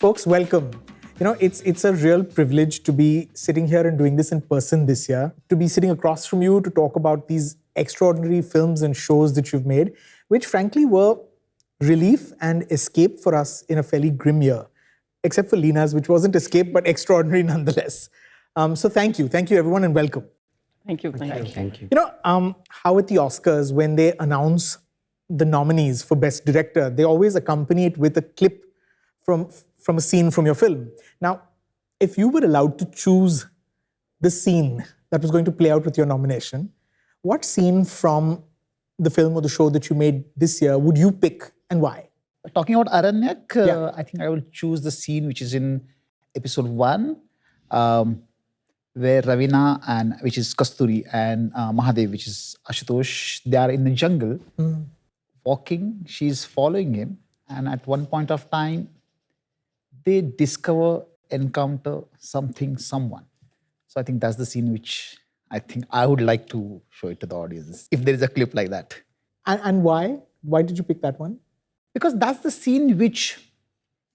Folks, welcome. It's a real privilege to be sitting here and doing this in person this year, to be sitting across from you to talk about these extraordinary films and shows that you've made, which frankly were relief and escape for us in a fairly grim year, except for Leena's, which wasn't escape, but extraordinary nonetheless. So thank you everyone, and welcome. Thank you. Thank you. How at the Oscars, when they announce the nominees for Best Director, they always accompany it with a clip from a scene from your film. Now, if you were allowed to choose the scene that was going to play out with your nomination, what scene from the film or the show that you made this year would you pick and why? Talking about Aranyak, I think I will choose the scene which is in episode 1, where Ravina, and which is Kasturi, and Mahadev, which is Ashutosh, they are in the jungle walking. She's following him, and at one point of time, they encounter someone. So I think that's the scene which I think I would like to show it to the audience, if there is a clip like that. And why? Why did you pick that one? Because that's the scene which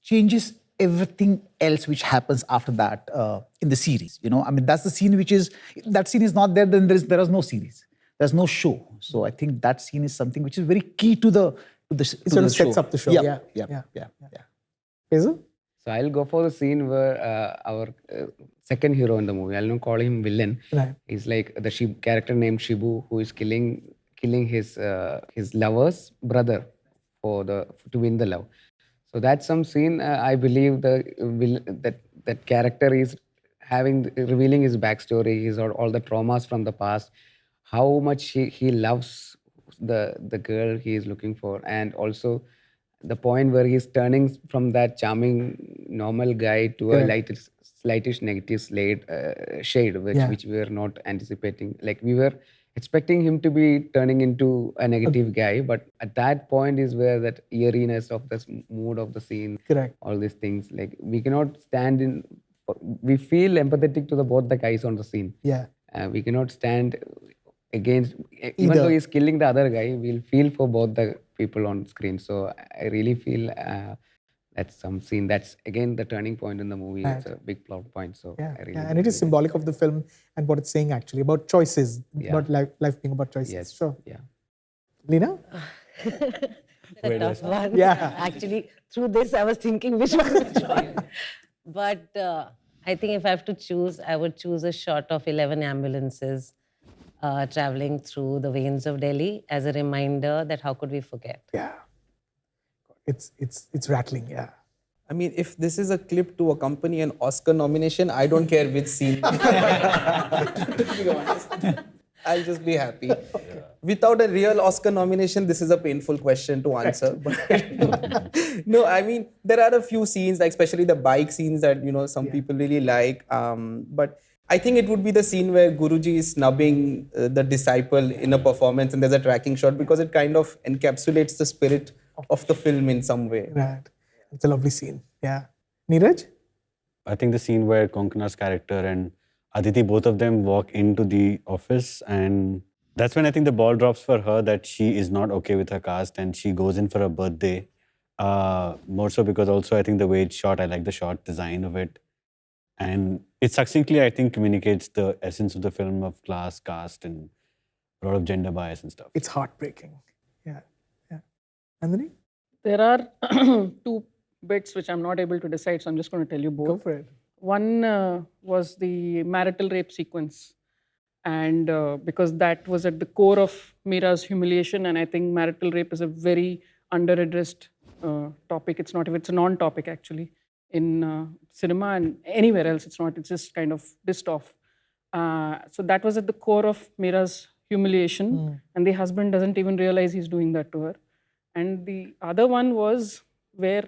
changes everything else which happens after that in the series. That's the scene that scene is not there, then there is no series. There's no show. So I think that scene is something which is very key to the It sort of sets up the show. Yeah. Hazel? So I'll go for the scene where our second hero in the movie, I'll not call him villain. Right. He's like the character named Shibu, who is killing his lover's brother to win the love. So that's some scene. I believe that character is revealing his backstory, all the traumas from the past, how much he loves the girl he is looking for, and also the point where he's turning from that charming normal guy to a slightest negative shade, which we were not anticipating. Like we were expecting him to be turning into a negative guy, but at that point is where that eeriness of this mood of the scene, all these things, like we cannot stand in. We feel empathetic to both the guys on the scene. Yeah. We cannot stand against, even though he's killing the other guy, we'll feel for both the people on screen. So I really feel that's some scene. That's again the turning point in the movie. Right. It's a big plot point. So I really and it is symbolic of the film and what it's saying actually about choices, about life being about choices. Yes. Sure. Yeah. Leena? A tough one. Yeah. Actually, through this, I was thinking which one to choose. But I think if I have to choose, I would choose a shot of 11 ambulances traveling through the veins of Delhi as a reminder that how could we forget? Yeah. It's rattling, yeah. I mean, if this is a clip to accompany an Oscar nomination, I don't care which scene. To be honest, I'll just be happy. Okay. Without a real Oscar nomination, this is a painful question to answer. But no, I mean, there are a few scenes, like especially the bike scenes that some people really like. But I think it would be the scene where Guruji is snubbing the disciple in a performance, and there's a tracking shot, because it kind of encapsulates the spirit of the film in some way. Right. It's a lovely scene. Yeah. Neeraj? I think the scene where Konkana's character and Aditi, both of them walk into the office, and that's when I think the ball drops for her that she is not okay with her caste and she goes in for a birthday. More so because also I think the way it's shot, I like the shot design of it. And it succinctly, I think, communicates the essence of the film of class, caste, and a lot of gender bias and stuff. It's heartbreaking. Yeah. Nandini? There are two bits which I'm not able to decide, so I'm just going to tell you both. Go for it. One was the marital rape sequence. And because that was at the core of Meera's humiliation, and I think marital rape is a very under-addressed topic. It's a non-topic actually in cinema and anywhere else. It's not, it's just kind of dissed off. So that was at the core of Meera's humiliation, and the husband doesn't even realize he's doing that to her. And the other one was where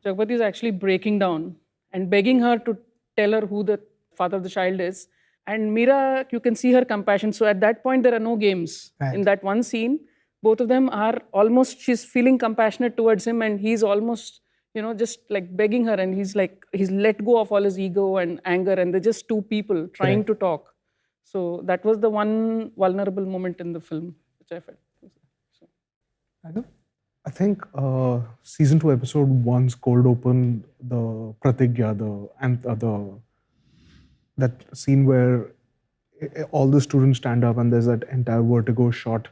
Jagpati is actually breaking down and begging her to tell her who the father of the child is. And Meera, you can see her compassion. So at that point, there are no games. Right. In that one scene, both of them are almost, she's feeling compassionate towards him, and he's almost, just like begging her, and he's let go of all his ego and anger, and they're just two people trying to talk. So that was the one vulnerable moment in the film, which I felt. So. I think season 2, episode 1's cold open, the Pratigya, that scene where all the students stand up and there's that entire vertigo shot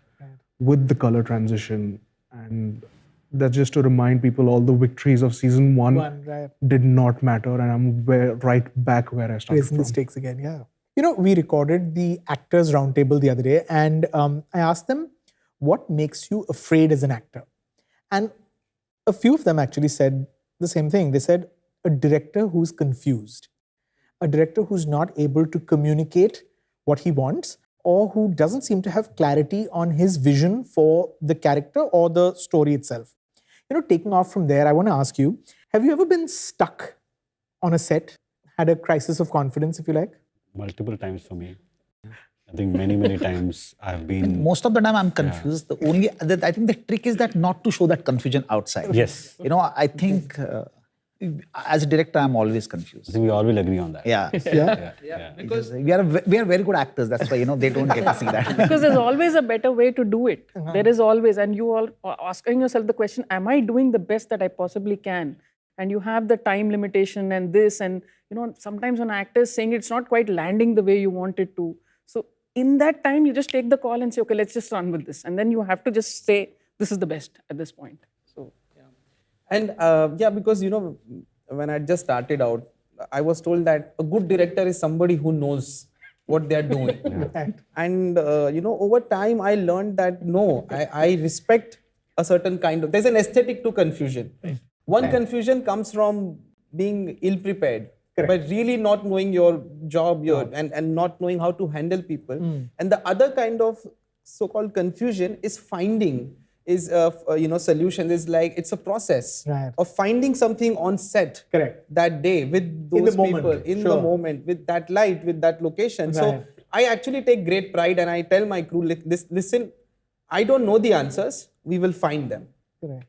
with the color transition, and that's just to remind people all the victories of season 1 right. did not matter, and I'm right back where I started Raising from. the stakes again, yeah. You know, we recorded the Actors Roundtable the other day, and I asked them, what makes you afraid as an actor? And a few of them actually said the same thing. They said, a director who's confused, a director who's not able to communicate what he wants, or who doesn't seem to have clarity on his vision for the character or the story itself. You know, taking off from there, I want to ask you, have you ever been stuck on a set, had a crisis of confidence, if you like? Multiple times for me. I think many times I've been... Most of the time I'm confused. I think the trick is that not to show that confusion outside. Yes. You know, I think as a director, I'm always I confused. think we all will agree on that. Yeah. Yeah. Because we are very good actors. That's why, you know, they don't get to see that. Because there's always a better way to do it. There is always, and you all are asking yourself the question, am I doing the best that I possibly can? And you have the time limitation and this, and you know, sometimes when actors saying it's not quite landing the way you want it to. So in that time, you just take the call and say, okay, let's just run with this. And then you have to just say, this is the best at this point. So, yeah. And because, you know, when I just started out, I was told that a good director is somebody who knows what they're doing. And, you know, over time, I learned that no, I respect a certain kind of, there's an aesthetic to confusion. One confusion comes from being ill-prepared, but really not knowing your job and not knowing how to handle people. And the other kind of so-called confusion is finding, solution is like, it's a process of finding something on set that day with those people, in the moment, with that light, with that location. So I actually take great pride and I tell my crew, listen, I don't know the answers, we will find them.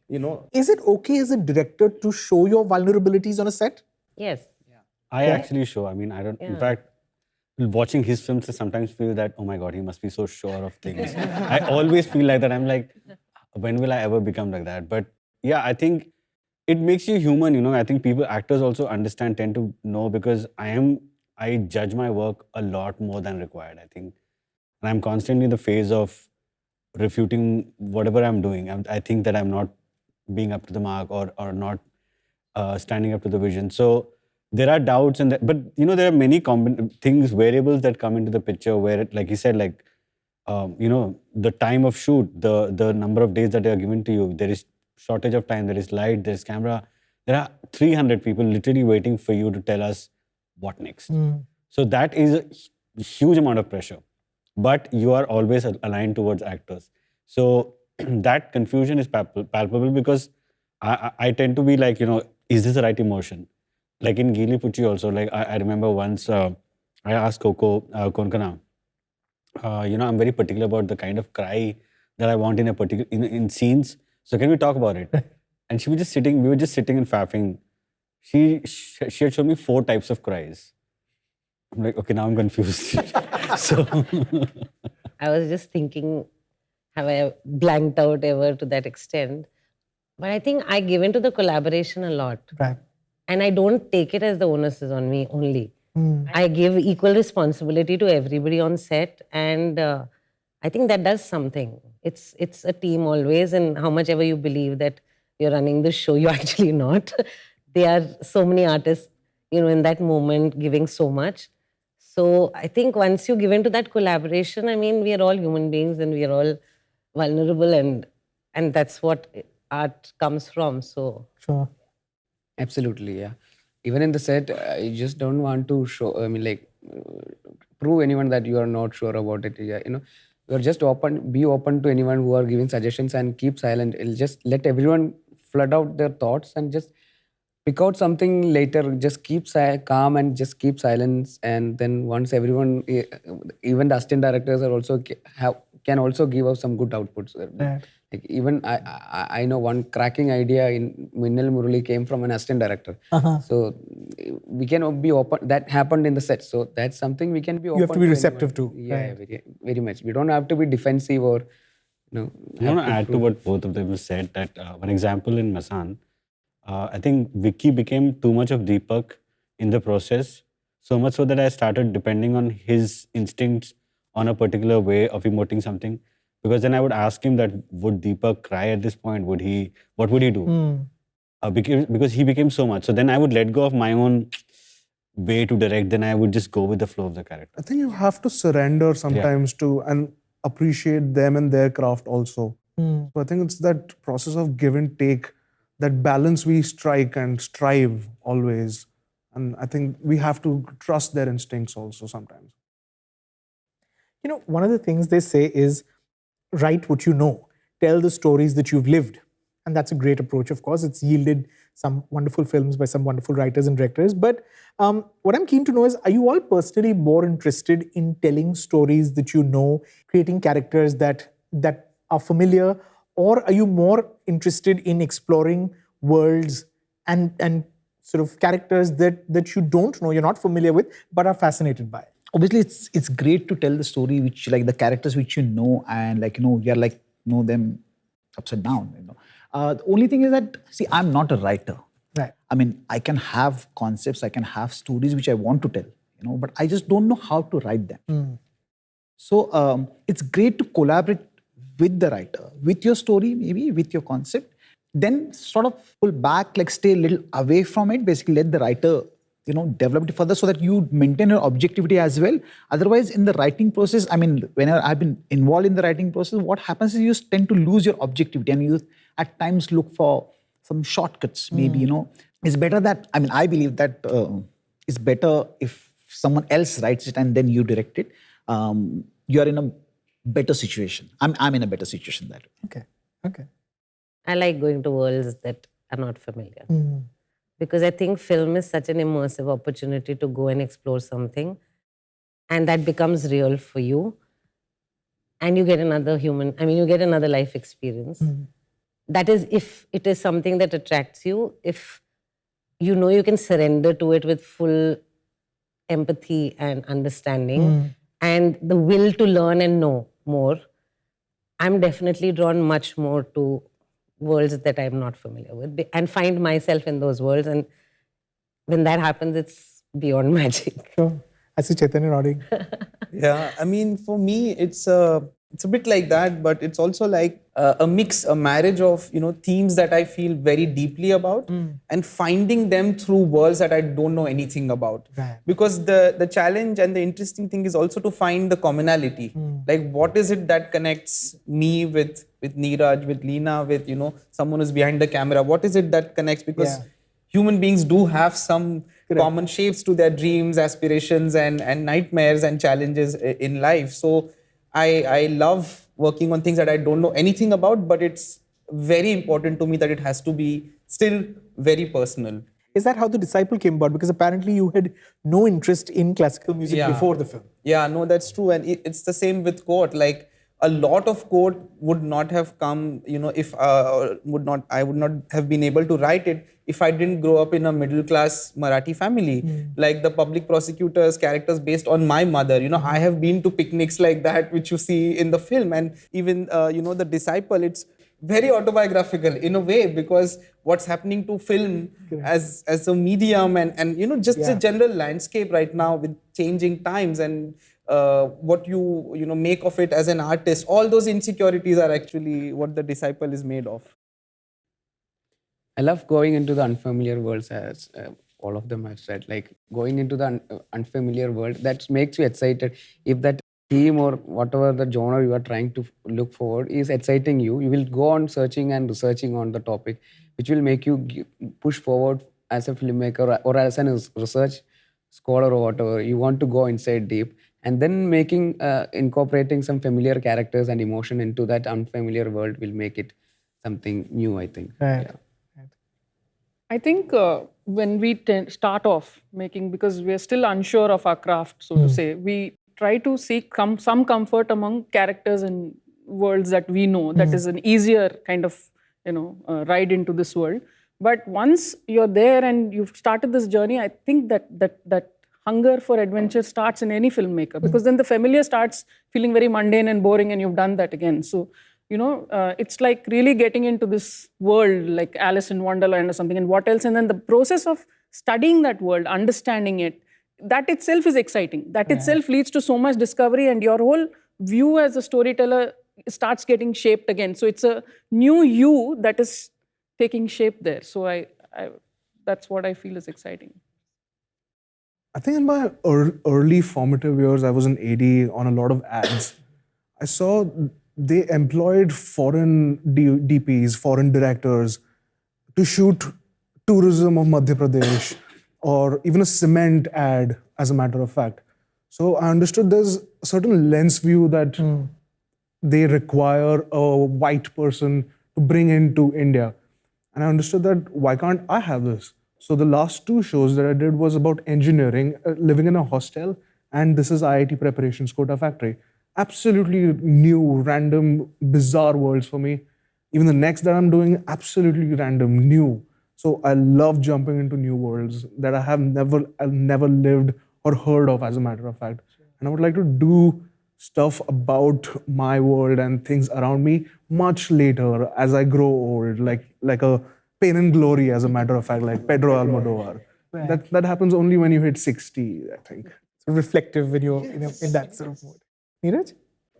You know, is it okay as a director to show your vulnerabilities on a set? Yes. I actually show. I mean, I don't. In fact, watching his films, I sometimes feel that, oh my God, he must be so sure of things. I always feel like that. I'm like, when will I ever become like that? But yeah, I think it makes you human. You know, I think actors also tend to know, because I judge my work a lot more than required. I think, and I'm constantly in the phase of refuting whatever I'm doing. I think that I'm not being up to the mark or not standing up to the vision. So there are doubts, but you know, there are many variables that come into the picture where, like you said, like, you know, the time of shoot, the number of days that they are given to you, there is shortage of time, there is light, there is camera. There are 300 people literally waiting for you to tell us what next. So that is a huge amount of pressure. But you are always aligned towards actors. So that confusion is palpable, because I tend to be like, you know, is this the right emotion? Like in Geeli Pucchi also, like I remember once I asked Coco Konkana, you know, I'm very particular about the kind of cry that I want in scenes. So can we talk about it? And we were just sitting and faffing. She had shown me 4 types of cries. I'm like, okay, now I'm confused. So I was just thinking, have I blanked out ever to that extent? But I think I give into the collaboration a lot. Right. And I don't take it as the onus is on me only. I give equal responsibility to everybody on set. And I think that does something. It's a team always. And how much ever you believe that you're running the show, you're actually not. There are so many artists, you know, in that moment giving so much. So I think once you give into that collaboration, I mean, we are all human beings and we are all vulnerable, and that's what art comes from. So Sure. Absolutely, yeah. Even in the set, you just don't want to show, I mean, like, prove anyone that you are not sure about it. Yeah, you know, you're just be open to anyone who are giving suggestions, and keep silent. It'll just let everyone flood out their thoughts and just pick out something later. Just keep calm and just keep silence. And then once everyone, even the assistant directors are also can also give us some good outputs. Right. Like even I know one cracking idea in Minnal Murali came from an assistant director. So we can be open. That happened in the set. So that's something we can be open to. You have to be receptive to. Yeah, very, very much. We don't have to be defensive or No, I want to add to what both of them said that one example in Masand, I think Vicky became too much of Deepak in the process, so much so that I started depending on his instincts on a particular way of emoting something. Because then I would ask him that would Deepak cry at this point? What would he do? Because he became so much. So then I would let go of my own way to direct, then I would just go with the flow of the character. I think you have to surrender sometimes to and appreciate them and their craft also. So I think it's that process of give and take, that balance we strike and strive always. And I think we have to trust their instincts also sometimes. You know, one of the things they say is write what you know, tell the stories that you've lived. And that's a great approach, of course. It's yielded some wonderful films by some wonderful writers and directors. But what I'm keen to know is, are you all personally more interested in telling stories that you know, creating characters that are familiar, or are you more interested in exploring worlds and sort of characters that you don't know, you're not familiar with, but are fascinated by? Obviously, it's great to tell the story which, like, the characters which you know, and you're like know them upside down. The only thing is that, see, I'm not a writer. Right. I mean, I can have concepts, I can have stories which I want to tell, but I just don't know how to write them. So it's great to collaborate with the writer, with your story, maybe with your concept, then sort of pull back, like stay a little away from it, basically let the writer develop it further so that you maintain your objectivity as well. Otherwise, in the writing process, I mean, whenever I've been involved in the writing process, what happens is you tend to lose your objectivity and you at times look for some shortcuts, maybe, It's better that, I mean, I believe that it's better if someone else writes it and then you direct it. You're in a better situation. I'm in a better situation that way. Okay. I like going to worlds that are not familiar. Because I think film is such an immersive opportunity to go and explore something, and that becomes real for you. And you get another you get another life experience. That is if it is something that attracts you, if you know you can surrender to it with full empathy and understanding and the will to learn and know more. I'm definitely drawn much more to worlds that I'm not familiar with and find myself in those worlds. And when that happens, it's beyond magic. Sure. I see Chaitanya nodding. Yeah, I mean, for me, it's a bit like that, but it's also like a mix, a marriage of, themes that I feel very deeply about and finding them through worlds that I don't know anything about. Right. Because the challenge and the interesting thing is also to find the commonality. Like, what is it that connects me with Neeraj, with Leena, with, someone who's behind the camera? What is it that connects? Because human beings do have some common shapes to their dreams, aspirations, and nightmares and challenges in life. So I love working on things that I don't know anything about, but it's very important to me that it has to be still very personal. Is that how The Disciple came about? Because apparently you had no interest in classical music before the film. Yeah, no, that's true. And it's the same with Court. Like, a lot of Court would not have come, if I would not have been able to write it if I didn't grow up in a middle-class Marathi family. Like the public prosecutor's characters based on my mother. I have been to picnics like that, which you see in the film. And even, The Disciple, it's very autobiographical in a way, because what's happening to film as a medium and just the general landscape right now with changing times and what you make of it as an artist, all those insecurities are actually what The Disciple is made of. I love going into the unfamiliar worlds, as all of them have said. Like, going into the unfamiliar world, that makes you excited. If that theme or whatever the genre you are trying to look forward is exciting you will go on searching and researching on the topic, which will make you push forward as a filmmaker or as a research scholar or whatever. You want to go inside deep, and then incorporating some familiar characters and emotion into that unfamiliar world will make it something new, I think. Right. Yeah. I think when we start off making, because we're still unsure of our craft, so to say, we try to seek some comfort among characters and worlds that we know. That is an easier kind of, ride into this world. But once you're there and you've started this journey, I think that hunger for adventure starts in any filmmaker, because then the familiar starts feeling very mundane and boring, and you've done that again. So it's like really getting into this world like Alice in Wonderland or something, and what else. And then the process of studying that world, understanding it, that itself is exciting. That itself leads to so much discovery, and your whole view as a storyteller starts getting shaped again. So it's a new you that is taking shape there. So that's what I feel is exciting. I think in my early formative years, I was an AD on a lot of ads. I saw they employed foreign DPs, foreign directors to shoot tourism of Madhya Pradesh or even a cement ad, as a matter of fact. So I understood there's a certain lens view that they require a white person to bring into India. And I understood that why can't I have this? So the last 2 shows that I did was about engineering, living in a hostel, and this is IIT preparations, Kota Factory. Absolutely new, random, bizarre worlds for me. Even the next that I'm doing, absolutely random, new. So I love jumping into new worlds that I've never lived or heard of, as a matter of fact. And I would like to do stuff about my world and things around me much later as I grow old, like a Pain and Glory, as a matter of fact, like Pedro Almodovar. That happens only when you hit 60, I think. So reflective when you're in that sort of mode. Neeraj?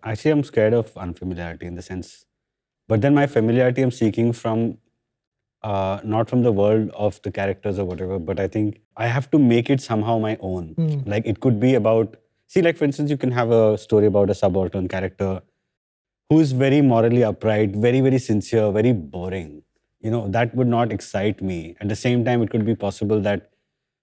Actually, I'm scared of unfamiliarity in the sense, but then my familiarity I'm seeking from, not from the world of the characters or whatever, but I think I have to make it somehow my own. Like it could be about, like for instance, you can have a story about a subaltern character who is very morally upright, very, very sincere, very boring. That would not excite me. At the same time, it could be possible that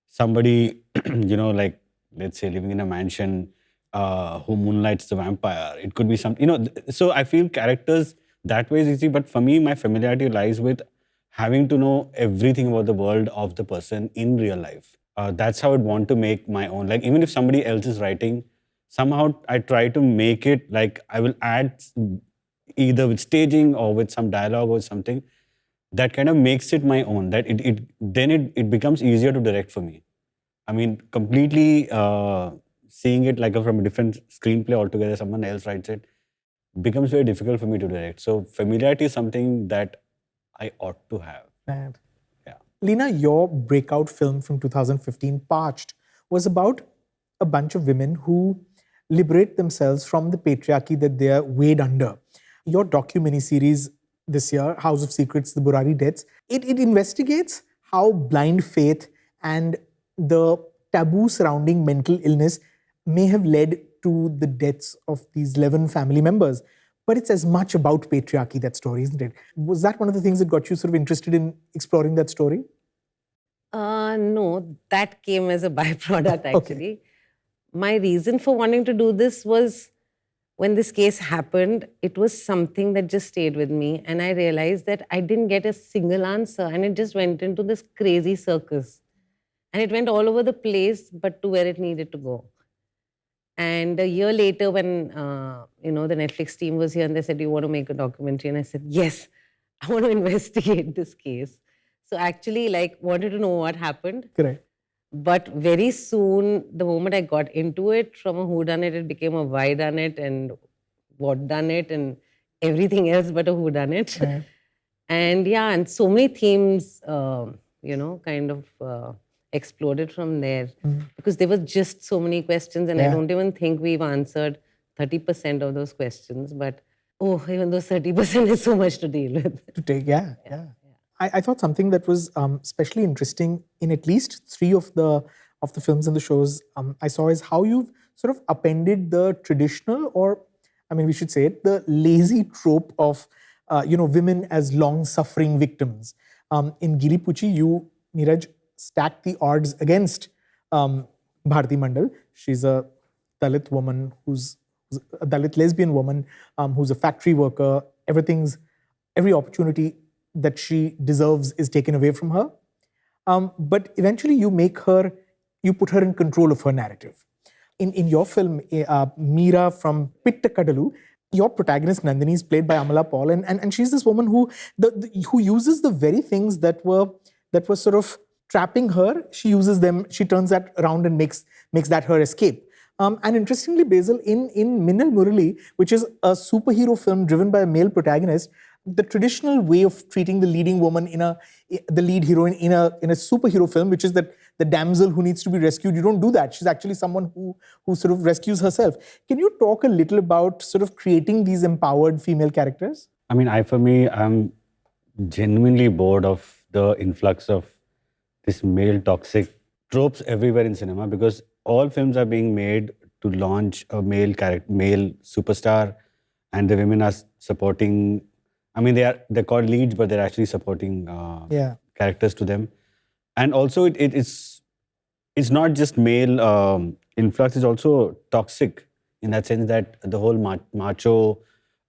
somebody, like let's say living in a mansion, who moonlights the vampire. It could be something, so I feel characters that way is easy, but for me, my familiarity lies with having to know everything about the world of the person in real life. That's how I'd want to make my own. Like even if somebody else is writing, somehow I try to make it like I will add either with staging or with some dialogue or something that kind of makes it my own, that it becomes easier to direct for me. I mean, completely seeing it like from a different screenplay altogether, someone else writes it, becomes very difficult for me to direct. So familiarity is something that I ought to have. Right. Yeah. Leena, your breakout film from 2015, Parched, was about a bunch of women who liberate themselves from the patriarchy that they are weighed under. Your docu-miniseries this year, House of Secrets, The Burari Deaths, it investigates how blind faith and the taboo surrounding mental illness may have led to the deaths of these 11 family members. But it's as much about patriarchy, that story, isn't it? Was that one of the things that got you sort of interested in exploring that story? No, that came as a byproduct, actually. My reason for wanting to do this was when this case happened, it was something that just stayed with me. And I realized that I didn't get a single answer. And it just went into this crazy circus. And it went all over the place, but to where it needed to go. And a year later, when the Netflix team was here and they said, "Do you want to make a documentary?" And I said, "Yes, I want to investigate this case." So actually, wanted to know what happened. Correct. But very soon, the moment I got into it, from a whodunit, it became a why done it and what done it and everything else but a whodunit. Right. And so many themes, kind of exploded from there because there were just so many questions, and I don't even think we've answered 30% of those questions. But even those 30% is so much to deal with. To take, yeah. I thought something that was especially interesting in at least 3 of the films and the shows I saw is how you've sort of appended the traditional, or we should say it, the lazy trope of women as long-suffering victims. In Geeli Pucchi, you, Neeraj, stacked the odds against Bharti Mandal. She's a Dalit woman who's a Dalit lesbian woman who's a factory worker. Every opportunity that she deserves is taken away from her. But eventually you put her in control of her narrative. In your film, Meera from Pitta Kathalu, your protagonist Nandini is played by Amala Paul, and she's this woman who uses the very things that were sort of trapping her. She uses them, she turns that around and makes that her escape. And interestingly, Basil, in Minnal Murali, which is a superhero film driven by a male protagonist, the traditional way of treating the leading woman the lead heroine in a superhero film, which is that the damsel who needs to be rescued, you don't do that. She's actually someone who sort of rescues herself. Can you talk a little about sort of creating these empowered female characters? I mean, I'm genuinely bored of the influx of this male toxic tropes everywhere in cinema, because all films are being made to launch a male superstar, and the women are supporting. I mean, they're called leads, but they're actually supporting characters to them. And also, it's not just male influx; it's also toxic in that sense that the whole macho,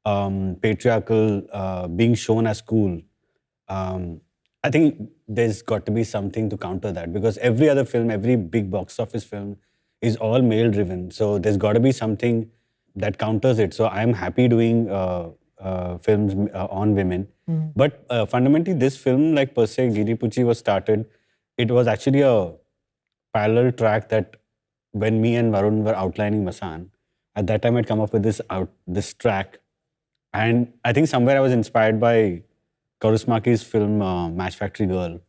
patriarchal being shown as cool. I think there's got to be something to counter that, because every other film, every big box office film is all male driven. So there's got to be something that counters it. So I'm happy doing films on women. But fundamentally, this film, like per se, Geeli Pucchi was started. It was actually a parallel track that when me and Varun were outlining Masand, at that time I'd come up with this track. And I think somewhere I was inspired by Kaurismäki's film Match Factory Girl.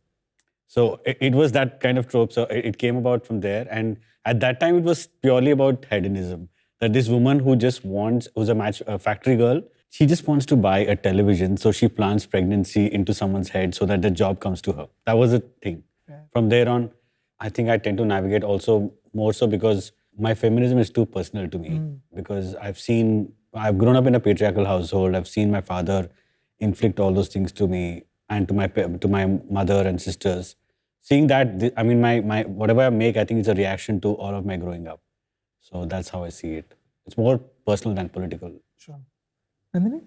So it was that kind of trope. So it came about from there. And at that time, it was purely about hedonism. That this woman who's a Match Factory Girl, she just wants to buy a television. So she plants pregnancy into someone's head so that the job comes to her. That was the thing. Yeah. From there on, I think I tend to navigate also more so because my feminism is too personal to me. Because I've grown up in a patriarchal household. I've seen my father inflict all those things to me and to my mother and sisters. Seeing that, I mean, my whatever I make, I think it's a reaction to all of my growing up. So that's how I see it. It's more personal than political. Sure. Nandini?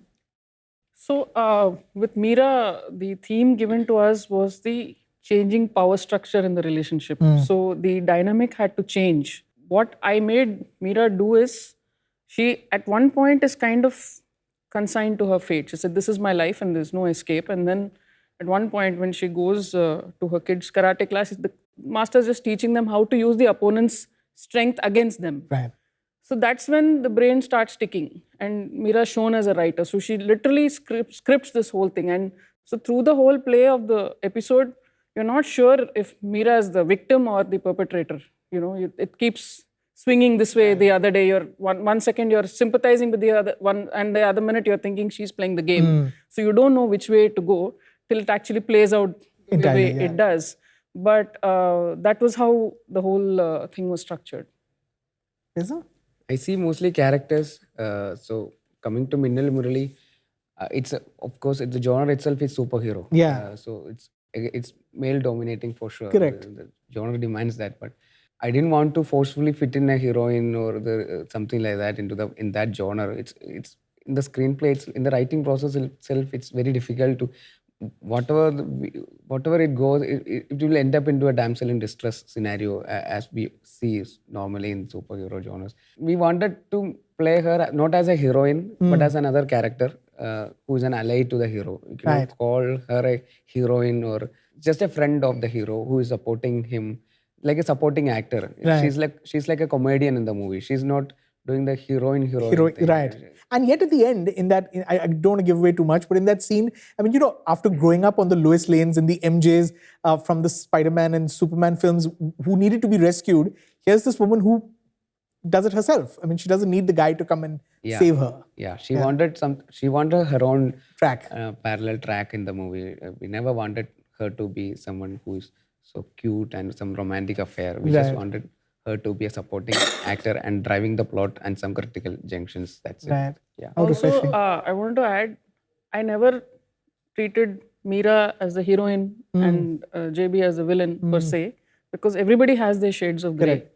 So with Meera, the theme given to us was the changing power structure in the relationship. So the dynamic had to change. What I made Meera do is, she at one point is kind of consigned to her fate. She said, this is my life and there's no escape. And then at one point when she goes to her kids' karate class, the master's just teaching them how to use the opponent's strength against them. Right. So that's when the brain starts ticking. And Meera is shown as a writer. So she literally scripts this whole thing. And so through the whole play of the episode, you're not sure if Meera is the victim or the perpetrator. You know, it keeps swinging this way. The other day, you're one second you're sympathizing with the other one, and the other minute you're thinking she's playing the game. So you don't know which way to go till it actually plays out the way it does. But that was how the whole thing was structured. Basil? I see mostly characters. So coming to Minnal Murali, of course the genre itself is superhero. Yeah. So it's male dominating for sure. Correct. The genre demands that, but I didn't want to forcefully fit in a heroine or something like that in that genre. It's in the screenplay, it's in the writing process itself. It's very difficult to whatever it goes. It will end up into a damsel in distress scenario, as we see normally in superhero genres. We wanted to play her not as a heroine but as another character who is an ally to the hero. You cannot call her a heroine or just a friend of the hero who is supporting him, like a supporting actor. Right. She's like a comedian in the movie. She's not doing the heroine thing. Right. And yet at the end, I don't want to give away too much, but in that scene, I mean, you know, after growing up on the Lois Lanes and the MJs from the Spider-Man and Superman films who needed to be rescued, here's this woman who does it herself. I mean, she doesn't need the guy to come and save her. Yeah, she wanted her own track, parallel track in the movie. We never wanted her to be someone who is so cute and some romantic affair. We just wanted her to be a supporting actor and driving the plot and some critical junctions. That's it. Yeah. Also, I wanted to add, I never treated Meera as the heroine and JB as the villain per se, because everybody has their shades of grey. Correct.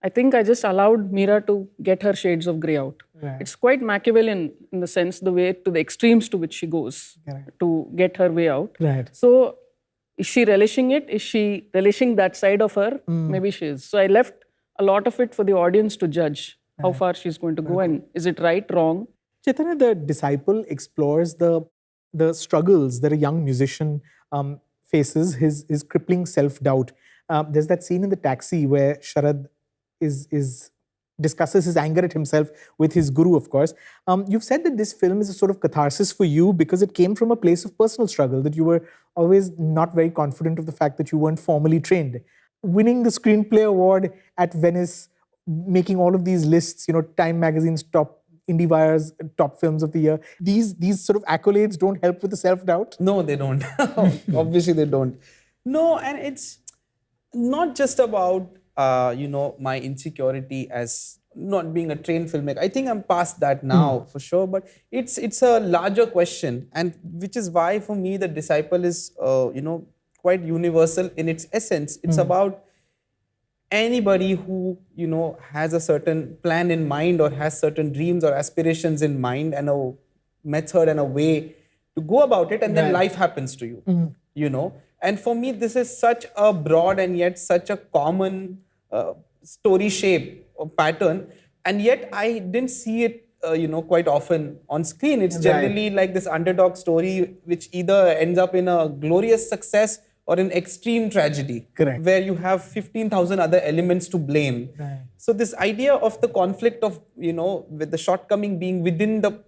I think I just allowed Meera to get her shades of grey out. Right. It's quite Machiavellian in the sense, the way to the extremes to which she goes to get her way out. Right. So is she relishing it? Is she relishing that side of her? Maybe she is. So I left a lot of it for the audience to judge how far she's going to go and is it right, wrong. Chaitanya, The Disciple explores the struggles that a young musician faces, his crippling self-doubt. There's that scene in the taxi where Sharad is discusses his anger at himself with his guru, of course. You've said that this film is a sort of catharsis for you because it came from a place of personal struggle, that you were always not very confident of the fact that you weren't formally trained. Winning the Screenplay Award at Venice, making all of these lists, Time Magazine's top IndieWire's top films of the year. These sort of accolades don't help with the self-doubt? No, they don't. Obviously, they don't. No, and it's not just about, my insecurity as not being a trained filmmaker. I think I'm past that now, for sure. But it's a larger question, and which is why, for me, The Disciple is, quite universal in its essence. It's about anybody who has a certain plan in mind or has certain dreams or aspirations in mind and a method and a way to go about it, and then life happens to you. And for me, this is such a broad and yet such a common story shape or pattern, and yet I didn't see it quite often on screen. It's generally like this underdog story which either ends up in a glorious success or an extreme tragedy, where you have 15,000 other elements to blame. So this idea of the conflict of, with the shortcoming being within the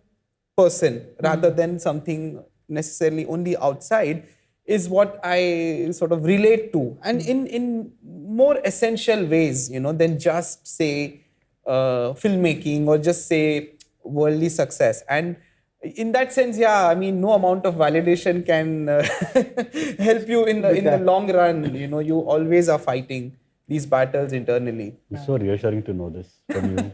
person rather than something necessarily only outside is what I sort of relate to. And in more essential ways, than just say filmmaking or just say worldly success. And in that sense, no amount of validation can help you in the long run. You always are fighting these battles internally. It's so reassuring to know this from you.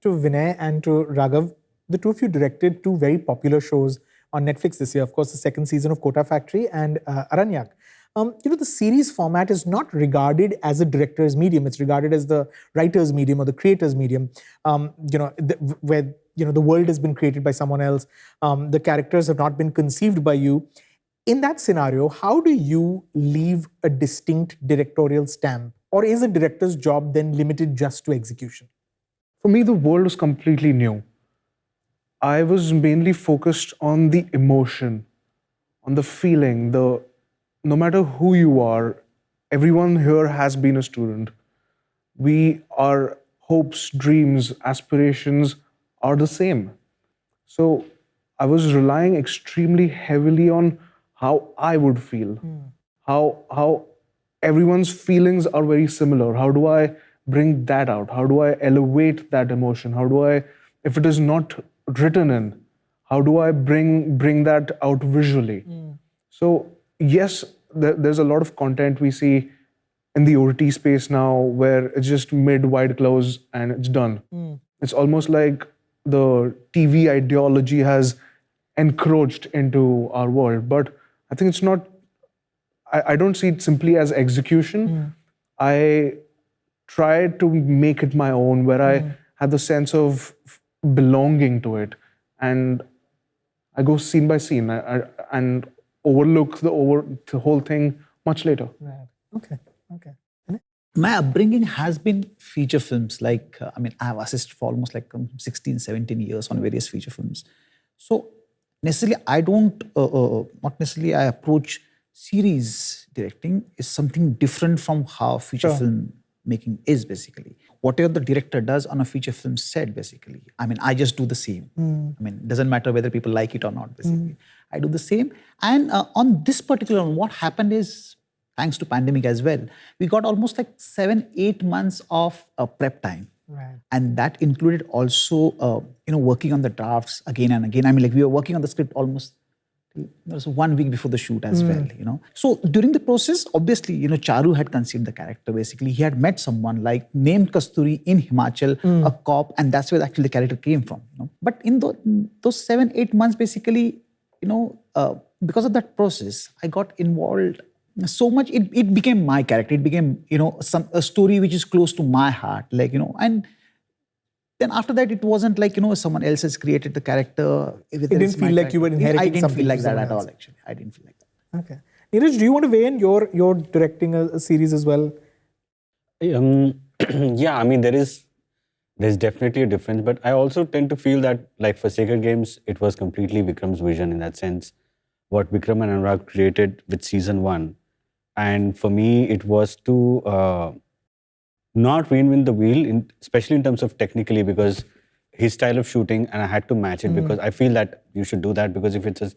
To Vinay and to Raghav, the two of you directed two very popular shows on Netflix this year. Of course, the second season of Kota Factory and Aranyak. The series format is not regarded as a director's medium. It's regarded as the writer's medium or the creator's medium, where the world has been created by someone else. The characters have not been conceived by you. In that scenario, how do you leave a distinct directorial stamp? Or is a director's job then limited just to execution? For me, the world was completely new. I was mainly focused on the emotion, on the feeling, no matter who you are, everyone here has been a student. Our hopes, dreams, aspirations are the same. So I was relying extremely heavily on how I would feel, how everyone's feelings are very similar. How do I bring that out? How do I elevate that emotion? How do I, if it is not written in, how do I bring that out visually? So yes, there's a lot of content we see in the OTT space now where it's just mid-wide close and it's done. It's almost like the TV ideology has encroached into our world. But I think it's not, I don't see it simply as execution. I try to make it my own, where I have the sense of belonging to it. And I go scene by scene and overlook the whole thing much later. Right. Okay. My upbringing has been feature films. I have assisted for almost 16, 17 years on various feature films. So necessarily, I don't, not necessarily I approach series directing is something different from how feature film making is basically. Whatever the director does on a feature film set, basically, I just do the same. It doesn't matter whether people like it or not, basically. I do the same. And on this particular one, what happened is, thanks to pandemic as well, we got almost 7-8 months of prep time. Right. And that included also, working on the drafts again and again. We were working on the script almost, there was 1 week before the shoot as well, So during the process, obviously, Charu had conceived the character, basically. He had met someone named Kasturi in Himachal, a cop, and that's where actually the character came from. But in those 7-8 months, basically, because of that process, I got involved so much. It became my character. It became, a story which is close to my heart, and then after that, it wasn't someone else has created the character. It didn't feel like you were inheriting something. I didn't feel like that at all, actually. I didn't feel like that. Okay. Neeraj, do you want to weigh in? You're directing a series as well. There's definitely a difference, but I also tend to feel that for Sacred Games, it was completely Vikram's vision in that sense. What Vikram and Anurag created with season 1. And for me, it was to not reinvent the wheel, especially in terms of technically, because his style of shooting, and I had to match it because I feel that you should do that, because if it's a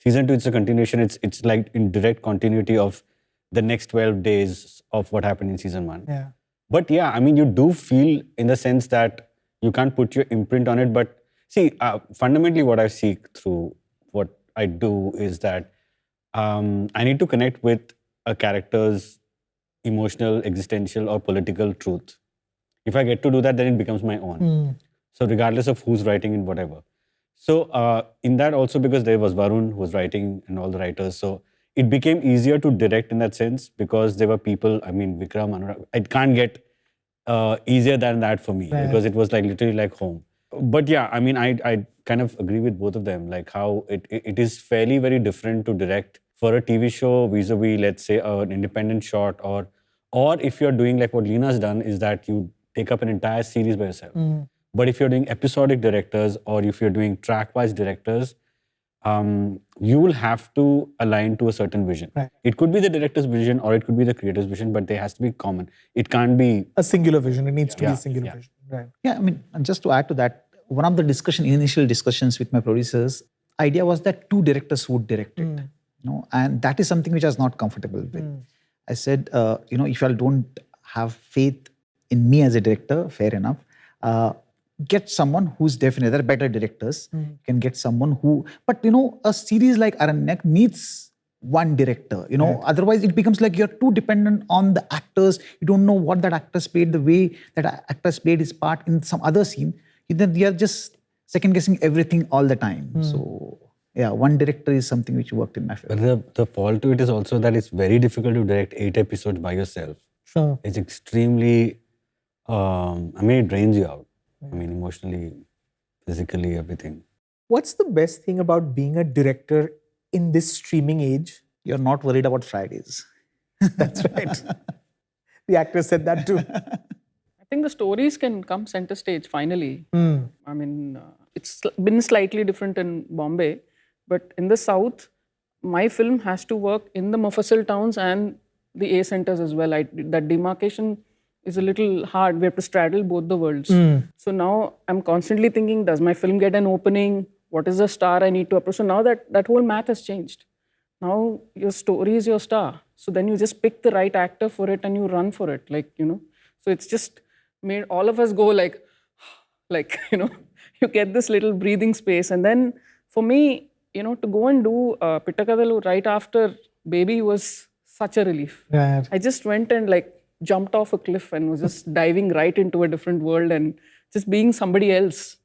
season 2, it's a continuation. It's like in direct continuity of the next 12 days of what happened in season 1. Yeah. But yeah, I mean, you do feel in the sense that you can't put your imprint on it. But see, fundamentally, what I seek through what I do is that I need to connect with a character's emotional, existential, or political truth. If I get to do that, then it becomes my own. So regardless of who's writing and whatever. So in that also, because there was Varun who was writing and all the writers, so it became easier to direct in that sense because there were people, I mean, Vikram, Anurag, it can't get easier than that for me because it was like literally like home. But yeah, I mean, I kind of agree with both of them, like how it is fairly very different to direct for a TV show vis-a-vis, let's say, an independent shot, or if you're doing like what Leena's done, is that you take up an entire series by yourself. But if you're doing episodic directors or if you're doing track-wise directors, you will have to align to a certain vision. Right. It could be the director's vision or it could be the creator's vision, but there has to be common. It can't be A singular vision. It needs to be Yeah, a singular yeah. vision. Right. Yeah, I mean, and just to add to that, one of the initial discussions with my producers, idea was that 2 directors would direct it, and that is something which I was not comfortable with. I said, if you all don't have faith in me as a director, fair enough. Get someone who's definitely, there are better directors. You can get someone who, but a series like Aranyak needs one director, otherwise it becomes like you're too dependent on the actors. You don't know what that actor played, the way that actor played his part in some other scene. Then you're just second guessing everything all the time. So yeah, one director is something which worked in my favor. But the fault to it is also that it's very difficult to direct 8 episodes by yourself. Sure. It's extremely, it drains you out. I mean, emotionally, physically, everything. What's the best thing about being a director in this streaming age? You're not worried about Fridays. That's right. The actor said that too. I think the stories can come center stage finally. I mean, it's been slightly different in Bombay, but in the South, my film has to work in the Mufassil towns and the A centers as well. That demarcation is a little hard. We have to straddle both the worlds. So now I'm constantly thinking, does my film get an opening? What is the star I need to approach? So now that whole math has changed. Now your story is your star. So then you just pick the right actor for it and you run for it. So it's just made all of us go like, you get this little breathing space. And then for me, to go and do Pitta Kathalu right after Baby was such a relief. Right. I just went and jumped off a cliff and was just diving right into a different world and just being somebody else.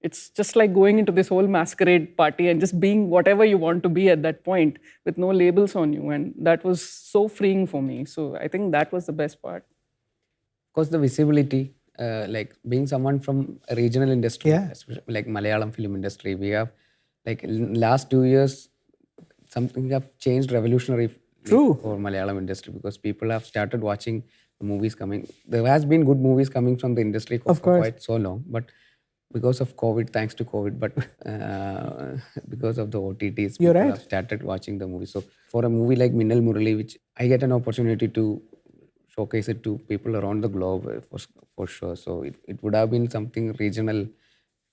It's just like going into this whole masquerade party and just being whatever you want to be at that point with no labels on you. And that was so freeing for me. So I think that was the best part. Of course, the visibility, like being someone from a regional industry, Yeah. especially like Malayalam film industry, we have like in last 2 years, something have changed revolutionary for Malayalam industry because people have started watching the movies coming. There has been good movies coming from the industry for quite so long, but because of COVID, thanks to COVID, but because of the OTTs, people have started watching the movie. So for a movie like Minnal Murali, which I get an opportunity to showcase it to people around the globe for sure. So it would have been something regional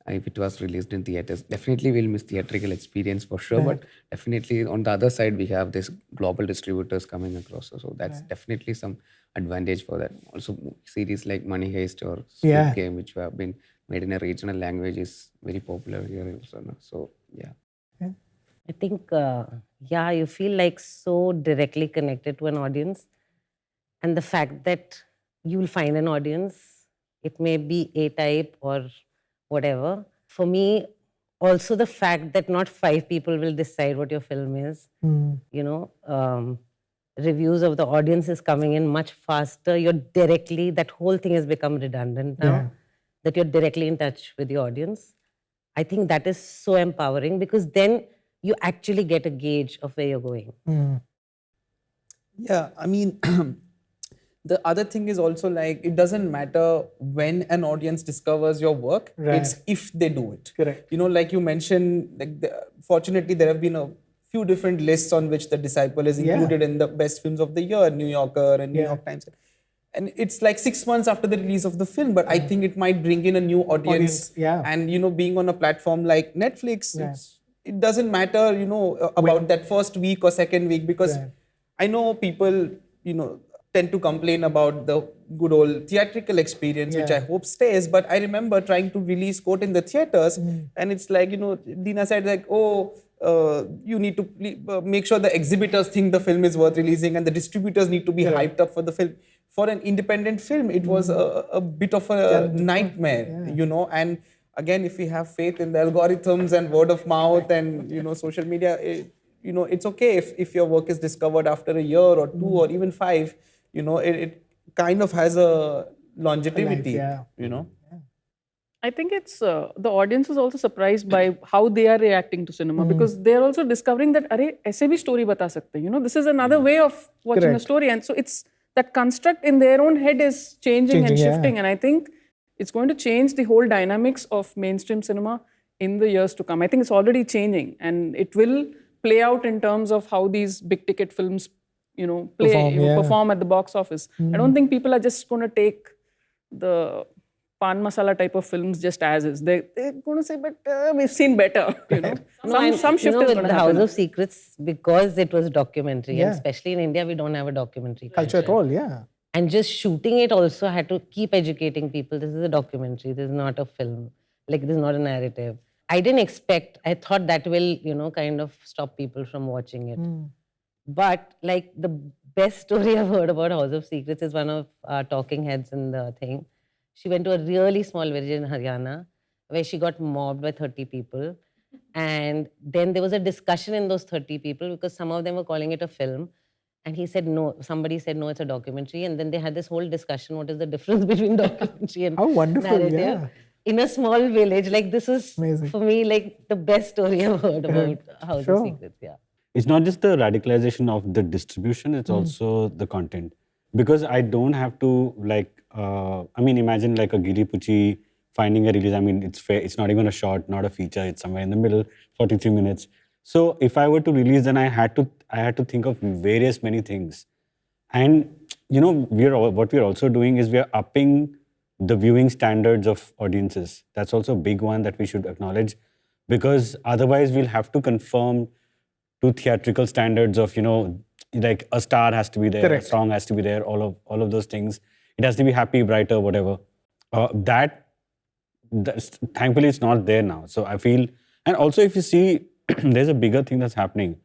if it was released in theaters. Definitely we'll miss theatrical experience for sure, but definitely on the other side, we have this global distributors coming across. So that's definitely some advantage for that. Also series like Money Heist or Squid Game, which have been made in a regional language, is very popular here also. No? So yeah. I think, you feel like so directly connected to an audience. And the fact that you will find an audience, it may be A-type or whatever. For me, also the fact that not 5 people will decide what your film is. Reviews of the audience is coming in much faster. That whole thing has become redundant now, that you're directly in touch with the audience. I think that is so empowering because then you actually get a gauge of where you're going. Yeah, I mean, the other thing is also like, it doesn't matter when an audience discovers your work, it's if they do it. Correct. Like you mentioned, fortunately, there have been a few different lists on which The Disciple is included in the best films of the year, New Yorker and New York Times. and it's like 6 months after the release of the film, but I think it might bring in a new audience. yeah. And being on a platform like Netflix, Yeah. it doesn't matter, about that first week or second week, because Right. I know people, tend to complain about the good old theatrical experience, which Yeah. I hope stays. But I remember trying to release Court in the theaters, and it's like, Dina said, like, you need to make sure the exhibitors think the film is worth releasing, and the distributors need to be hyped up for the film. For an independent film, it was a bit of a nightmare, and again, if we have faith in the algorithms and word of mouth and, social media, it's okay if your work is discovered after a year or 2 or even 5, it kind of has a longevity, yeah. I think it's the audience is also surprised by how they are reacting to cinema, because they are also discovering that अरे ऐसे भी story बता सकते हैं. This is another way of watching a Correct. story, and so it's that construct in their own head is changing and yeah. shifting, and I think it's going to change the whole dynamics of mainstream cinema in the years to come. I think it's already changing, and it will play out in terms of how these big ticket films, perform at the box office. I don't think people are just going to take the pan masala type of films just as is. They're going to say, but we've seen better. Some shift is with going the to House happen. of Secrets, because it was documentary, Yeah. and especially in India, we don't have a documentary Culture at all, yeah. And just shooting it also had to keep educating people. This is a documentary. This is not a film. Like, this is not a narrative. I didn't expect. I thought that will, kind of stop people from watching it. But like the best story I've heard about House of Secrets is one of our talking heads in the thing. She went to a really small village in Haryana where she got mobbed by 30 people. And then there was a discussion in those 30 people because some of them were calling it a film. And he said no. Somebody said no, it's a documentary. And then they had this whole discussion. What is the difference between documentary and How wonderful, narrative? yeah. In a small village, like this is Amazing. for me like the best story I've heard about House Sure. of Secrets. Yeah. It's not just the radicalization of the distribution, it's also the content. Because I don't have to imagine like a Geeli Pucchi finding a release. I mean, it's not even a short, not a feature, it's somewhere in the middle, 43 minutes. So if I were to release, then I had to think of many things. And what we're also doing is we're upping the viewing standards of audiences. That's also a big one that we should acknowledge, because otherwise we'll have to conform to theatrical standards of, like a star has to be there, Correct. a song has to be there, all of those things. It has to be happy, brighter, whatever. That's, thankfully, it's not there now. So I feel, and also if you see, there's a bigger thing that's happening.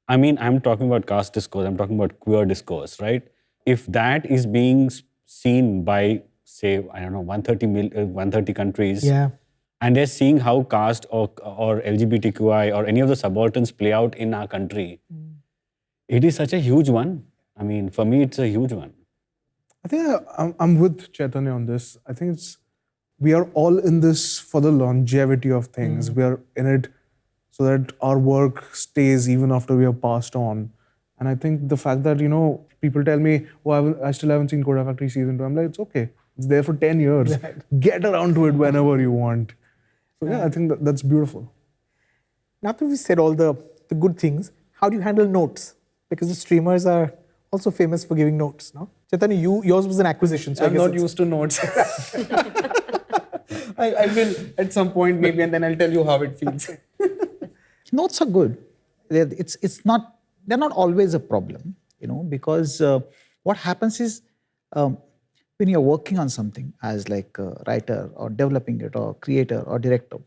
I mean, I'm talking about caste discourse, I'm talking about queer discourse, right? If that is being seen by, say, 130 countries, Yeah. and they're seeing how caste or LGBTQI or any of the subalterns play out in our country, it is such a huge one. I mean, for me, it's a huge one. I think I'm with Chaitanya on this. I think we are all in this for the longevity of things. We are in it so that our work stays even after we have passed on. And I think the fact that, people tell me, I still haven't seen Kota Factory season 2. I'm like, it's okay. It's there for 10 years. Get around to it whenever you want. So yeah, I think that's beautiful. Now that we've said all the good things, how do you handle notes? Because the streamers are also famous for giving notes, no? Chaitanya, yours was an acquisition. So I'm not used to notes. I will at some point maybe, and then I'll tell you how it feels. Notes are good. They're not always a problem, because what happens is when you're working on something as like a writer or developing it or creator or director,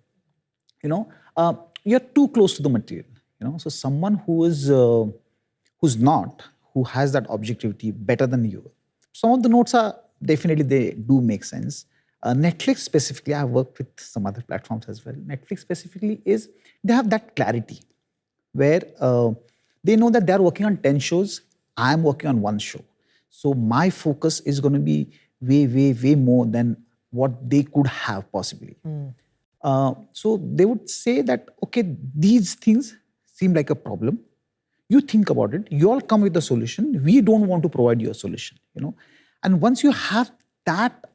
you're too close to the material. So someone who has that objectivity better than you. Some of the notes are definitely, they do make sense. Netflix specifically, I've worked with some other platforms as well. Netflix specifically they have that clarity where they know that they're working on 10 shows, I'm working on one show. So my focus is going to be way more than what they could have possibly. So they would say that, okay, these things seem like a problem. You think about it, you all come with a solution. We don't want to provide you a solution, And once you have that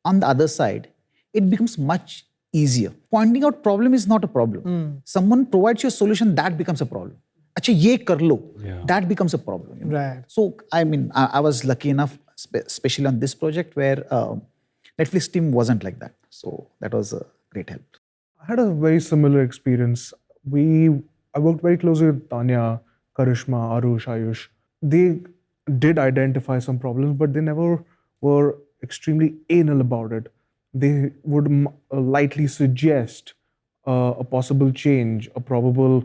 on the other side, it becomes much easier. Pointing out problem is not a problem. Someone provides you a solution, that becomes a problem. Acha, ye kar lo. That becomes a problem. Right. So, I mean, I was lucky enough, especially on this project where Netflix team wasn't like that. So that was a great help. I had a very similar experience. I worked very closely with Tanya, Karishma, Arush, Ayush. They did identify some problems, but they never were extremely anal about it. They would lightly suggest a possible change, a probable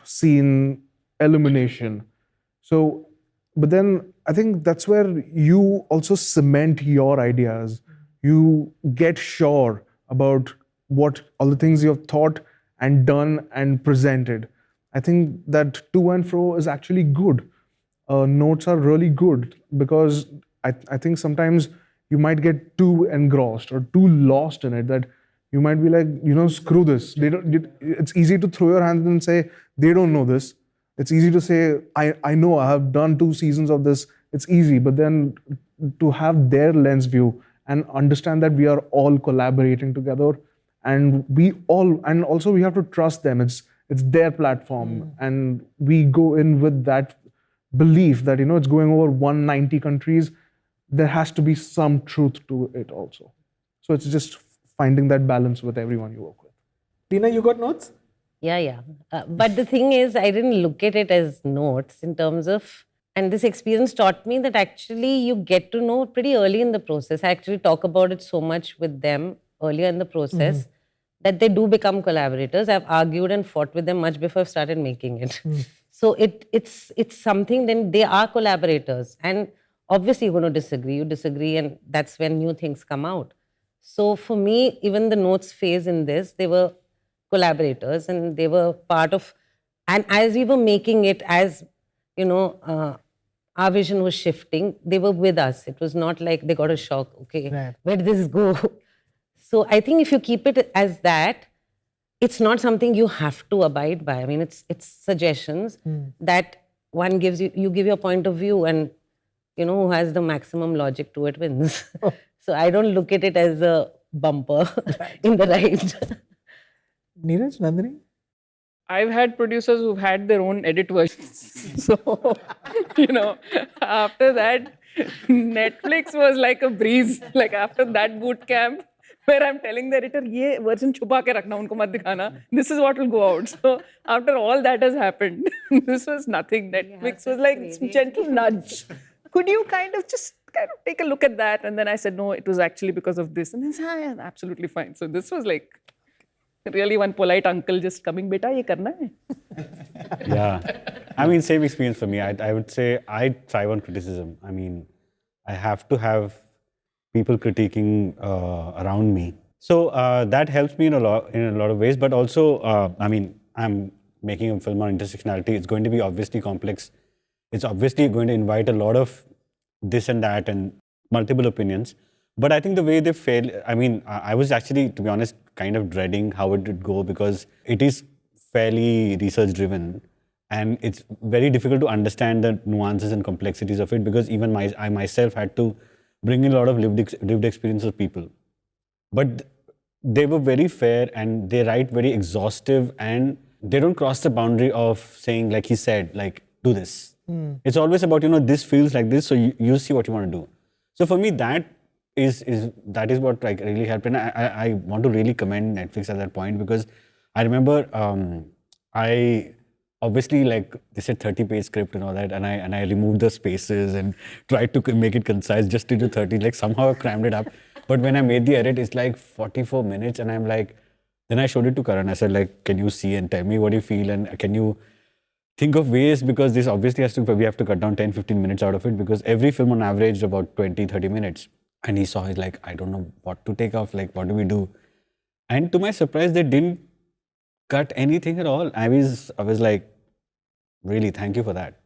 scene elimination. So, but then I think that's where you also cement your ideas. You get sure about what all the things you've thought and done and presented. I think that to and fro is actually good. Notes are really good because I think sometimes you might get too engrossed or too lost in it that you might be like, screw this. It's easy to throw your hands and say, they don't know this. It's easy to say, I know, I have done 2 seasons of this. It's easy, but then to have their lens view and understand that we are all collaborating together and also we have to trust them. It's their platform and we go in with that belief that, it's going over 190 countries. There has to be some truth to it also. So it's just finding that balance with everyone you work with. Leena, you got notes? Yeah. But the thing is, I didn't look at it as notes in terms of, and this experience taught me that actually you get to know pretty early in the process. I actually talk about it so much with them earlier in the process that they do become collaborators. I've argued and fought with them much before I've started making it. So it's something, then they are collaborators. And obviously you're going to you disagree, and that's when new things come out. So for me, even the notes phase in this, they were collaborators and they were part of, and as we were making it, as our vision was shifting, they were with us. It was not like they got a shock, okay, where did this go? So I think if you keep it as that, it's not something you have to abide by. I mean, it's suggestions that one gives you give your point of view, and who has the maximum logic to it wins. So I don't look at it as a bumper in the ride. Neeraj, Nandini? I've had producers who've had their own edit versions. So, after that, Netflix was like a breeze. Like after that boot camp, where I'm telling the editor, ye version chupa ke rakhna, unko mat dikhana. This is what will go out. So after all that has happened, this was nothing. Netflix was like gentle nudge. Could you kind of take a look at that? And then I said, no, it was actually because of this. And they said, yeah, absolutely fine. So this was like really one polite uncle just coming, beta, ye karna hai. Yeah. I mean, same experience for me. I would say I thrive on criticism. I mean, I have to have people critiquing around me. So that helps me in a lot of ways. But also, I mean, I'm making a film on intersectionality. It's going to be obviously complex. It's obviously going to invite a lot of this and that and multiple opinions. But I think the way they fail, I mean, I was actually, to be honest, kind of dreading how it would go because it is fairly research driven and it's very difficult to understand the nuances and complexities of it because even I myself had to bring in a lot of lived experience of people. But they were very fair and they write very exhaustive and they don't cross the boundary of saying, like he said, like, do this. It's always about, this feels like this, so you see what you want to do. So for me, that is what like really helped. And I want to really commend Netflix at that point because I remember I obviously like they said 30-page script and all that, and I removed the spaces and tried to make it concise just to do 30. Like somehow I crammed it up. But when I made the edit, it's like 44 minutes, and I'm like, then I showed it to Karan. I said like, can you see and tell me what you feel, and can you think of ways, because this obviously we have to cut down 10-15 minutes out of it because every film on average is about 20-30 minutes. And he saw it like, I don't know what to take off, like what do we do? And to my surprise, they didn't cut anything at all. I was like, really, thank you for that.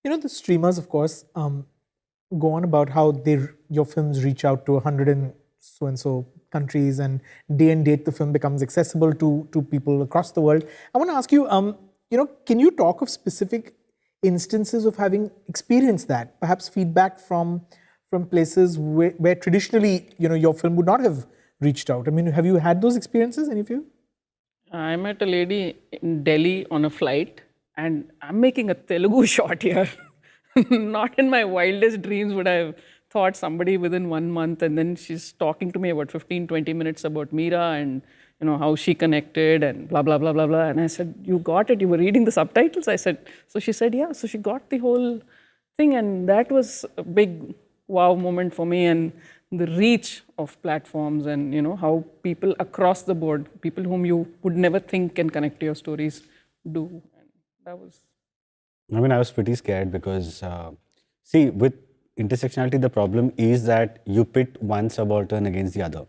The streamers, of course, go on about how your films reach out to 100 and so countries, and day and date the film becomes accessible to people across the world. I want to ask you, can you talk of specific instances of having experienced that? Perhaps feedback from places where traditionally, your film would not have reached out. I mean, have you had those experiences, any of you? I met a lady in Delhi on a flight, and I'm making a Telugu shot here. not in my wildest dreams would I have thought somebody within 1 month, and then she's talking to me about 15, 20 minutes about Meera and how she connected and blah, blah, blah, blah, blah. And I said, you got it? You were reading the subtitles? I said, so she said, yeah. So she got the whole thing, and that was a big wow moment for me, and the reach of platforms and how people across the board, people whom you would never think can connect to your stories, do. And that was... I mean, I was pretty scared because, see, with intersectionality, the problem is that you pit one subaltern against the other.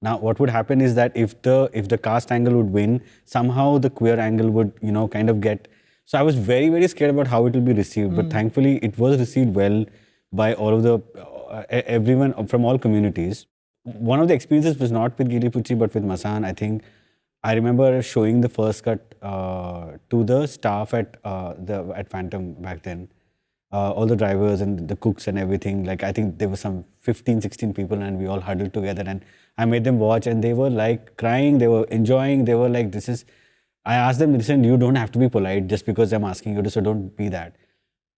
Now, what would happen is that if the caste angle would win, somehow the queer angle would, kind of get... So I was very, very scared about how it will be received. But thankfully, it was received well by all of the, everyone from all communities. One of the experiences was not with Geeli Pucchi, but with Masand. I think I remember showing the first cut to the staff at Phantom back then. All the drivers and the cooks and everything. Like, I think there were some 15, 16 people, and we all huddled together, and I made them watch, and they were like crying, they were enjoying, they were like, I asked them, listen, you don't have to be polite just because I'm asking you to, so don't be that.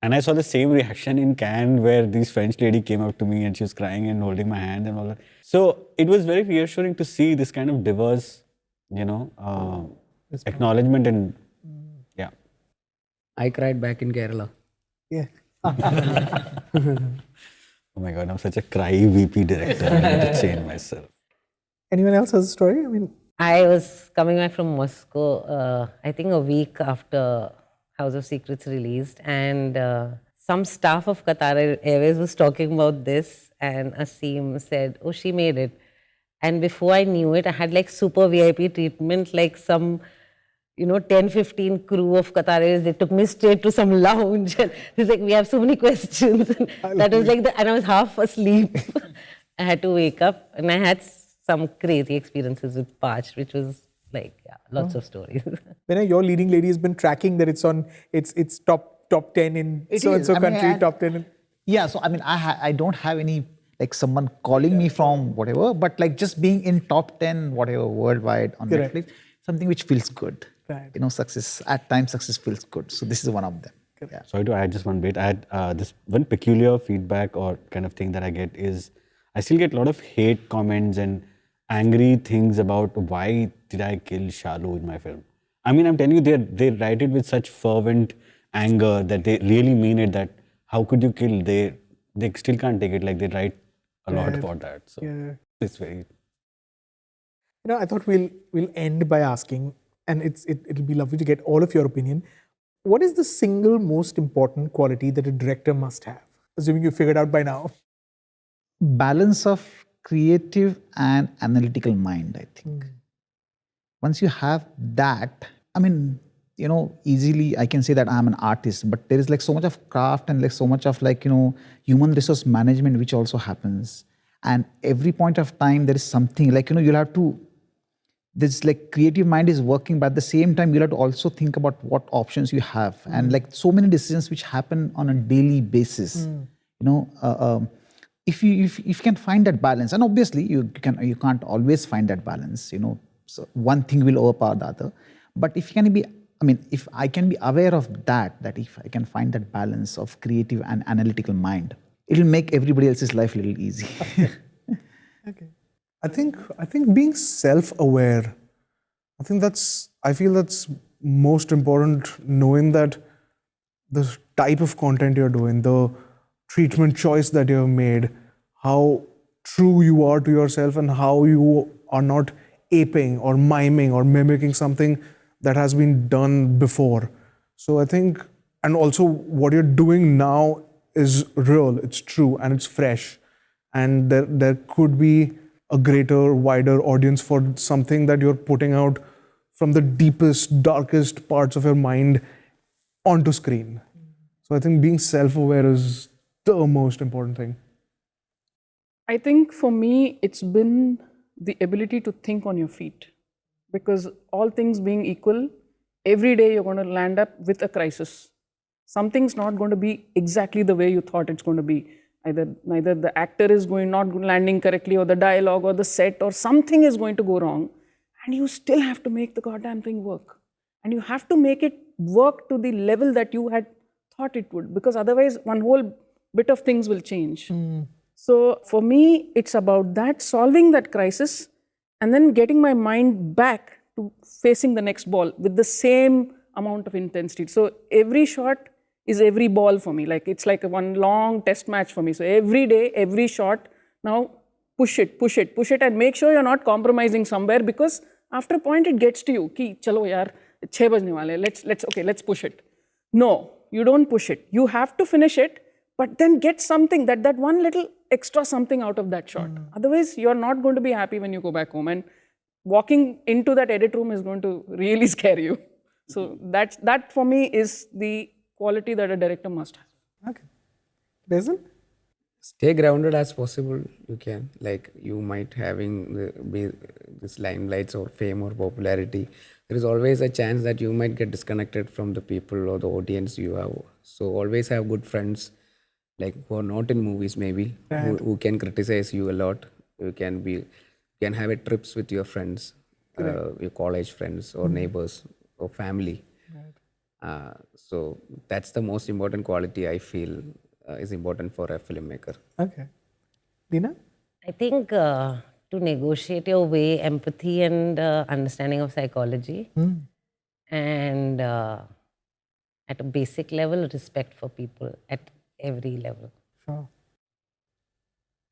And I saw the same reaction in Cannes, where this French lady came up to me and she was crying and holding my hand and all that. So it was very reassuring to see this kind of diverse, acknowledgement, and yeah. I cried back in Kerala. Yeah. Oh my God, I'm such a cry VP director. I need to change myself. Anyone else has a story? I mean, I was coming back from Moscow, I think a week after House of Secrets released, and some staff of Qatar Airways was talking about this, and Asim said, oh, she made it. And before I knew it, I had like super VIP treatment, like some 10, 15 crew of Qatar Airways. They took me straight to some lounge, and he's like, we have so many questions. And that was like, and I was half asleep. I had to wake up, and I had some crazy experiences with Pach, which was like, lots of stories. Vinay, your leading lady has been tracking that it's top 10 in so-and-so country, top 10 in... Yeah, so I mean, I don't have any, like someone calling me from whatever, but like just being in top 10, whatever, worldwide on Correct. Netflix, something which feels good. Right. Success, at times success feels good. So this is one of them. Yeah. Sorry to add just one bit. I had this one peculiar feedback or kind of thing that I get is, I still get a lot of hate comments and angry things about why did I kill Shalu in my film. I mean, I'm telling you, they write it with such fervent anger that they really mean it, that how could you kill? They still can't take it. Like, they write a lot about that. So it's very... I thought we'll end by asking, and it'll be lovely to get all of your opinion. What is the single most important quality that a director must have? Assuming you figured out by now. Balance of creative and analytical mind, I think. Once you have that, I mean, easily I can say that I'm an artist, but there is like so much of craft and like so much of like, human resource management which also happens. And every point of time there is something like, you'll have to, this like creative mind is working, but at the same time you'll have to also think about what options you have. And like so many decisions which happen on a daily basis, if you can find that balance, and obviously you can't always find that balance, so one thing will overpower the other. But if I can be aware of that if I can find that balance of creative and analytical mind, it'll make everybody else's life a little easy. Okay. I think being self-aware, I feel that's most important, knowing that the type of content you're doing, the treatment choice that you have made, how true you are to yourself, and how you are not aping or miming or mimicking something that has been done before. So I think, and also what you're doing now is real, it's true, and it's fresh. And there could be a greater, wider audience for something that you're putting out from the deepest, darkest parts of your mind onto screen. So I think being self-aware is the most important thing. I think for me, it's been the ability to think on your feet. Because all things being equal, every day you're going to land up with a crisis. Something's not going to be exactly the way you thought it's going to be. Neither the actor is not landing correctly, or the dialogue or the set, or something is going to go wrong. And you still have to make the goddamn thing work. And you have to make it work to the level that you had thought it would, because otherwise one whole bit of things will change. So for me, it's about that, solving that crisis, and then getting my mind back to facing the next ball with the same amount of intensity. So every shot is every ball for me. Like it's like one long test match for me. So every day, every shot, now push it, push it, push it, and make sure you're not compromising somewhere, because after a point it gets to you. Ki, chalo yaar, 6 bajne wale, let's push it. No, you don't push it. You have to finish it, but then get something, that one little extra something out of that shot. Otherwise, you're not going to be happy when you go back home. And walking into that edit room is going to really scare you. So that for me is the quality that a director must have. Okay. Basil? Stay grounded as possible. You can, like, you might be this limelights or fame or popularity. There is always a chance that you might get disconnected from the people or the audience you have. So always have good friends, like who are not in movies maybe, who can criticize you a lot. You can have trips with your friends, your college friends or neighbors or family. So that's the most important quality I feel is important for a filmmaker. Okay. Leena? I think to negotiate your way, empathy and understanding of psychology, and at a basic level, respect for people at every level. Sure.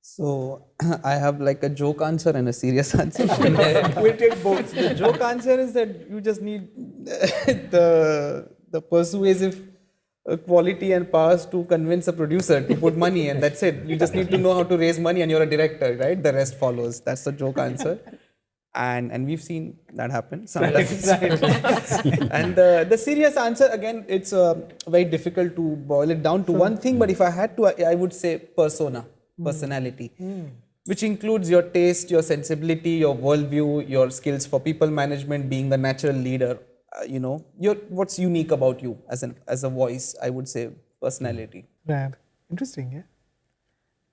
So I have like a joke answer and a serious answer. We'll take both. The joke answer is that you just need the persuasive quality and powers to convince a producer to put money, and that's it. You just need to know how to raise money, and you're a director, right? The rest follows. That's the joke answer. And we've seen that happen sometimes. And the serious answer, again, it's very difficult to boil it down to one thing, but if I had to, I would say personality, which includes your taste, your sensibility, your worldview, your skills for people management, being the natural leader. What's unique about you as a voice, I would say personality. Right. Interesting,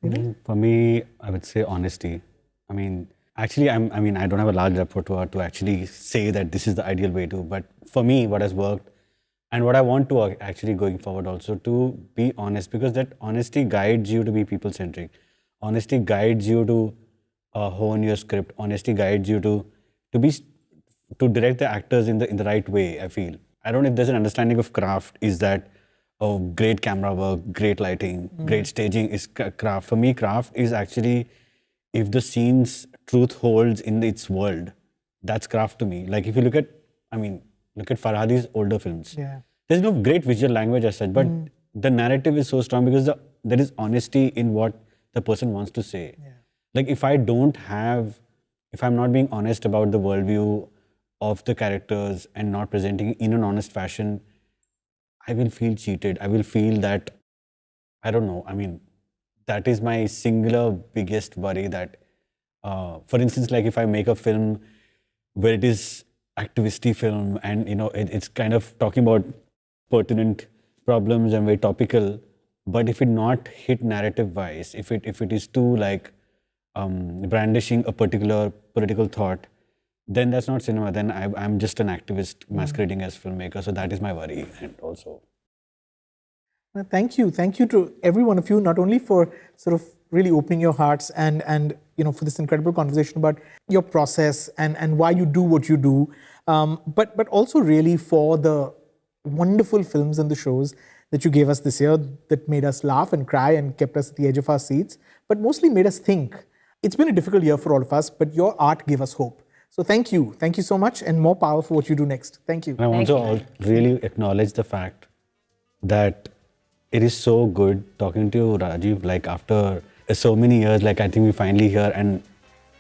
yeah. For me, I would say honesty. I mean, actually, I don't have a large repertoire to actually say that this is the ideal way to, but for me, what has worked and what I want to actually going forward also, to be honest, because that honesty guides you to be people-centric. Honesty guides you to hone your script. Honesty guides you to direct the actors in the right way, I feel. I don't know if there's an understanding of craft, is that great camera work, great lighting, great staging is craft. For me, craft is actually if the scene's truth holds in its world. That's craft to me. Like if you look at Farhadi's older films. Yeah. There's no great visual language as such, but the narrative is so strong because there is honesty in what the person wants to say. Yeah. Like if I'm not being honest about the worldview of the characters and not presenting in an honest fashion, I will feel cheated. I will feel that, I don't know, that is my singular biggest worry that, for instance, like if I make a film where it is activisty film and, it's kind of talking about pertinent problems and very topical, but if it not hit narrative-wise, if it is too like brandishing a particular political thought, then that's not cinema. Then I'm just an activist masquerading as filmmaker. So that is my worry. And also, thank you to every one of you, not only for sort of really opening your hearts and for this incredible conversation about your process and why you do what you do, but also really for the wonderful films and the shows that you gave us this year that made us laugh and cry and kept us at the edge of our seats, but mostly made us think. It's been a difficult year for all of us, but your art gave us hope. So thank you so much, and more power for what you do next. Thank you. And I want to really acknowledge the fact that it is so good talking to you, Rajeev, like after so many years, like I think we finally here, and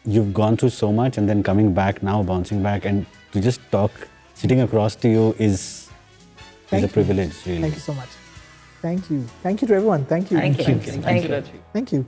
you've gone through so much, and then coming back now, bouncing back, and to just talk, sitting across to you is a privilege, really. Thank you so much. Thank you. Thank you to everyone. Thank you. Thank you. Thank you, Rajeev. Thank you.